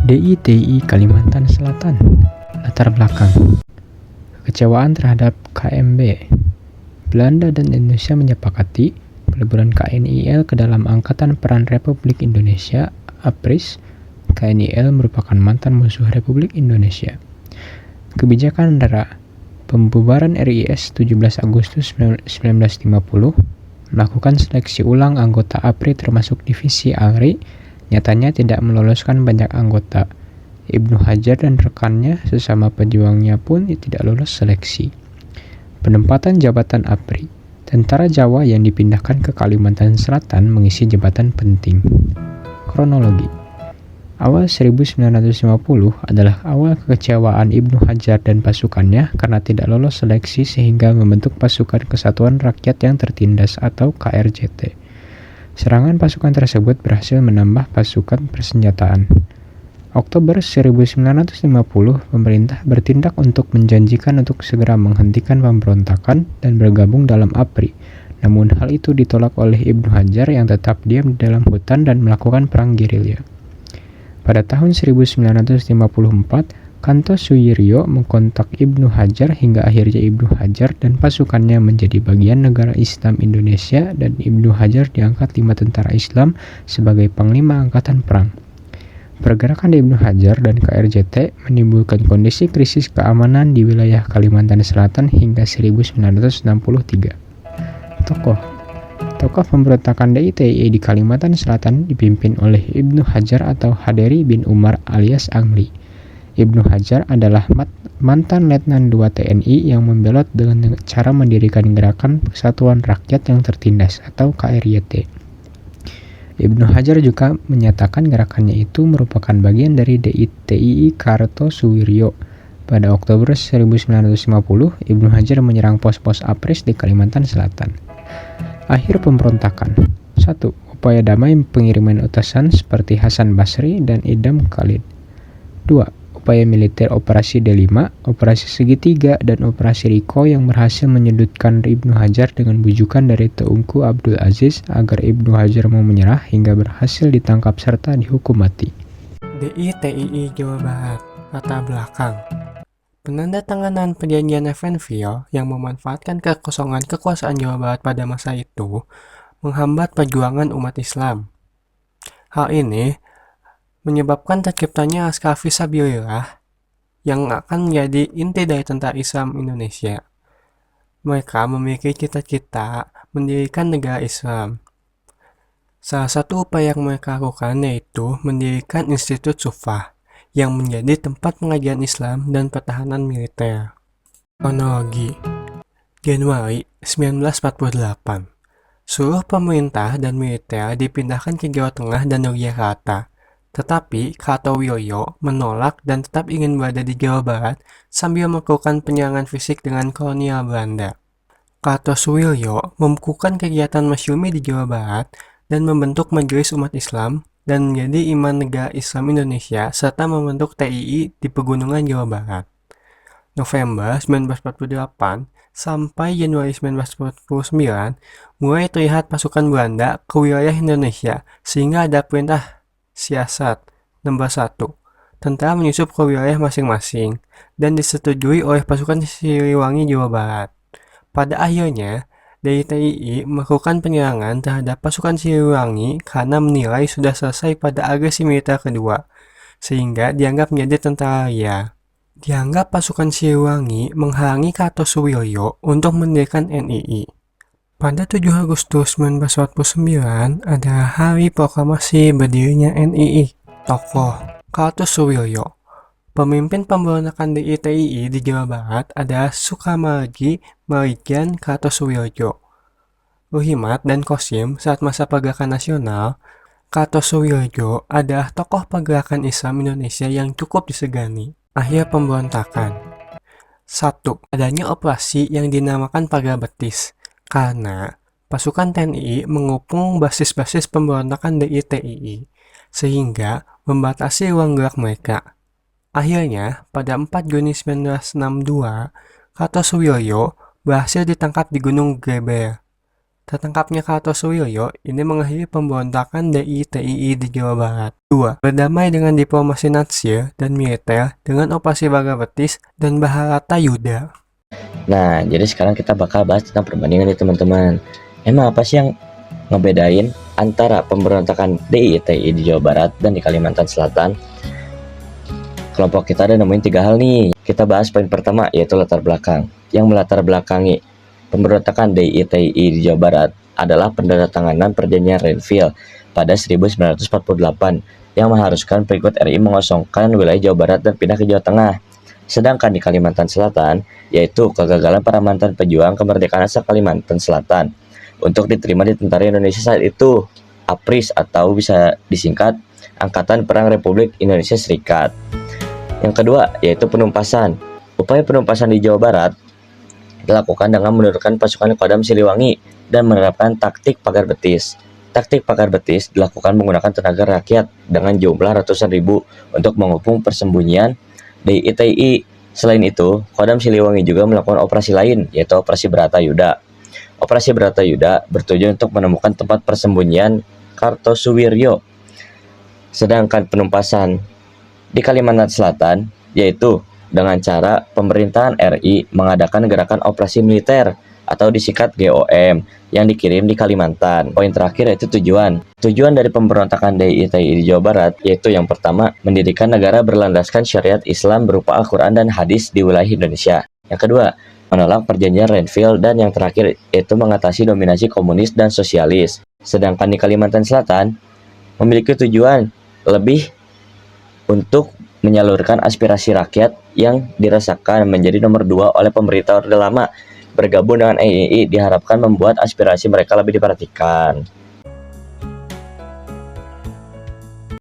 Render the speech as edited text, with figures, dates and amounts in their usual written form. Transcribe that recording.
DITI Kalimantan Selatan. Latar belakang: kekecewaan terhadap KMB. Belanda dan Indonesia menyepakati peleburan KNIL ke dalam Angkatan Peran Republik Indonesia (APRIS). KNIL merupakan mantan musuh Republik Indonesia. Kebijakan Dara pembubaran RIS 17 Agustus 1950 melakukan seleksi ulang anggota APRI termasuk divisi ALRI, nyatanya tidak meloloskan banyak anggota. Ibnu Hajar dan rekannya sesama pejuangnya pun tidak lolos seleksi. Penempatan jabatan APRI, tentara Jawa yang dipindahkan ke Kalimantan Selatan mengisi jabatan penting. Kronologi: awal 1950 adalah awal kekecewaan Ibnu Hajar dan pasukannya karena tidak lolos seleksi sehingga membentuk Pasukan Kesatuan Rakyat yang Tertindas atau KRJT. Serangan pasukan tersebut berhasil menambah pasukan persenjataan. Oktober 1950, pemerintah bertindak untuk menjanjikan untuk segera menghentikan pemberontakan dan bergabung dalam APRI. Namun hal itu ditolak oleh Ibnu Hajar yang tetap diam di dalam hutan dan melakukan perang gerilya. Pada tahun 1954, Kanto Suwiryo mengkontak Ibnu Hajar hingga akhirnya Ibnu Hajar dan pasukannya menjadi bagian Negara Islam Indonesia dan Ibnu Hajar diangkat 5 tentara Islam sebagai Panglima Angkatan Perang. Pergerakan Ibnu Hajar dan KRJT menimbulkan kondisi krisis keamanan di wilayah Kalimantan Selatan hingga 1963. Tokoh pemberontakan DITI di Kalimantan Selatan dipimpin oleh Ibnu Hajar atau Haderi bin Umar alias Angli. Ibnu Hajar adalah mantan Letnan II TNI yang membelot dengan cara mendirikan Gerakan Persatuan Rakyat yang Tertindas atau KRYT. Ibnu Hajar juga menyatakan gerakannya itu merupakan bagian dari DITI Kartosuwiryo. Pada Oktober 1950, Ibnu Hajar menyerang pos-pos APRIS di Kalimantan Selatan. Akhir pemberontakan: 1. Upaya damai pengiriman utusan seperti Hasan Basri dan Idam Khalid. 2. Upaya militer Operasi D5, Operasi Segitiga, dan Operasi Riko yang berhasil menyudutkan Ibnu Hajar dengan bujukan dari Teungku Abdul Aziz agar Ibnu Hajar mau menyerah hingga berhasil ditangkap serta dihukum mati. DITI Jawa Barat. Latar belakang: penandatanganan perjanjian Evenville yang memanfaatkan kekosongan kekuasaan Jawa Barat pada masa itu menghambat perjuangan umat Islam. Hal ini menyebabkan terciptanya Askar Fisabilillah yang akan menjadi inti dari tentara Islam Indonesia. Mereka memiliki cita-cita mendirikan negara Islam. Salah satu upaya yang mereka lakukan yaitu mendirikan Institut Sufah yang menjadi tempat pengajian Islam dan pertahanan militer. Kronologi: Januari 1948, seluruh pemerintah dan militer dipindahkan ke Jawa Tengah dan Yogyakarta. Tetapi Kartowijoyo menolak dan tetap ingin berada di Jawa Barat sambil melakukan penyerangan fisik dengan kolonial Belanda. Kartosuwiryo membukukan kegiatan masyumi di Jawa Barat dan membentuk Majelis Umat Islam dan menjadi Imam Negara Islam Indonesia serta membentuk TII di Pegunungan Jawa Barat. November 1948 sampai Januari 1949 mulai terlihat pasukan Belanda ke wilayah Indonesia sehingga ada perintah siasat nomor 1. Tentara menyusup ke wilayah masing-masing dan disetujui oleh pasukan Siliwangi Jawa Barat. Pada akhirnya, DITI melakukan penyerangan terhadap pasukan Siliwangi karena menilai sudah selesai pada agresi militer kedua, sehingga dianggap menjadi tentara ria. Dianggap pasukan Siliwangi menghalangi Kartosuwiryo untuk mendirikan NII. Pada 7 Agustus 1949 adalah hari proklamasi berdirinya NII. Tokoh: Kartosuwiryo. Pemimpin pemberontakan DITI di Jawa Barat adalah Sukamargi Marijan Kartosuwiryo. Ruhimat dan Kosim saat masa pergerakan nasional, Kartosuwiryo adalah tokoh pergerakan Islam Indonesia yang cukup disegani. Akhir pemberontakan: 1. Adanya operasi yang dinamakan Pagar Betis karena pasukan TNI mengepung basis-basis pemberontakan DITI sehingga membatasi ruang gerak mereka. Akhirnya, pada 4 Juni 1962, Kartosuwiryo berhasil ditangkap di Gunung Geber. Tertangkapnya Kartosuwiryo ini mengakhiri pemberontakan DITII di Jawa Barat. 2. Berdamai dengan diplomasi Natsir dan militer dengan operasi Baga Betis dan Bharatayuda. Nah, jadi sekarang kita bakal bahas tentang perbandingan nih teman-teman. Emang apa sih yang ngebedain antara pemberontakan DITI di Jawa Barat dan di Kalimantan Selatan? Kelompok kita ada nemuin 3 hal nih. Kita bahas poin pertama, yaitu latar belakang. Yang melatar belakangi pemberontakan DITI di Jawa Barat adalah penandatanganan perjanjian Renville pada 1948 yang mengharuskan pengikut RI mengosongkan wilayah Jawa Barat dan pindah ke Jawa Tengah. Sedangkan di Kalimantan Selatan, yaitu kegagalan para mantan pejuang kemerdekaan asal Kalimantan Selatan untuk diterima di tentara Indonesia saat itu, APRIS atau bisa disingkat Angkatan Perang Republik Indonesia Serikat. Yang kedua, yaitu penumpasan. Upaya penumpasan di Jawa Barat dilakukan dengan menurunkan pasukan Kodam Siliwangi dan menerapkan taktik pagar betis. Taktik pagar betis dilakukan menggunakan tenaga rakyat dengan jumlah ratusan ribu untuk mengepung persembunyian DITI. Selain itu, Kodam Siliwangi juga melakukan operasi lain, yaitu Operasi Bharatayuda. Operasi Bharatayuda bertujuan untuk menemukan tempat persembunyian Kartosuwiryo. Sedangkan penumpasan di Kalimantan Selatan, yaitu dengan cara pemerintahan RI mengadakan gerakan operasi militer atau disingkat GOM yang dikirim di Kalimantan. Poin terakhir yaitu tujuan. Tujuan dari pemberontakan DITI di Jawa Barat yaitu yang pertama, mendirikan negara berlandaskan syariat Islam berupa Al-Quran dan hadis di wilayah Indonesia. Yang kedua, menolak perjanjian Renville, dan yang terakhir yaitu mengatasi dominasi komunis dan sosialis. Sedangkan di Kalimantan Selatan memiliki tujuan lebih untuk menyalurkan aspirasi rakyat yang dirasakan menjadi nomor 2 oleh pemerintah Orde Lama. Bergabung dengan NII diharapkan membuat aspirasi mereka lebih diperhatikan.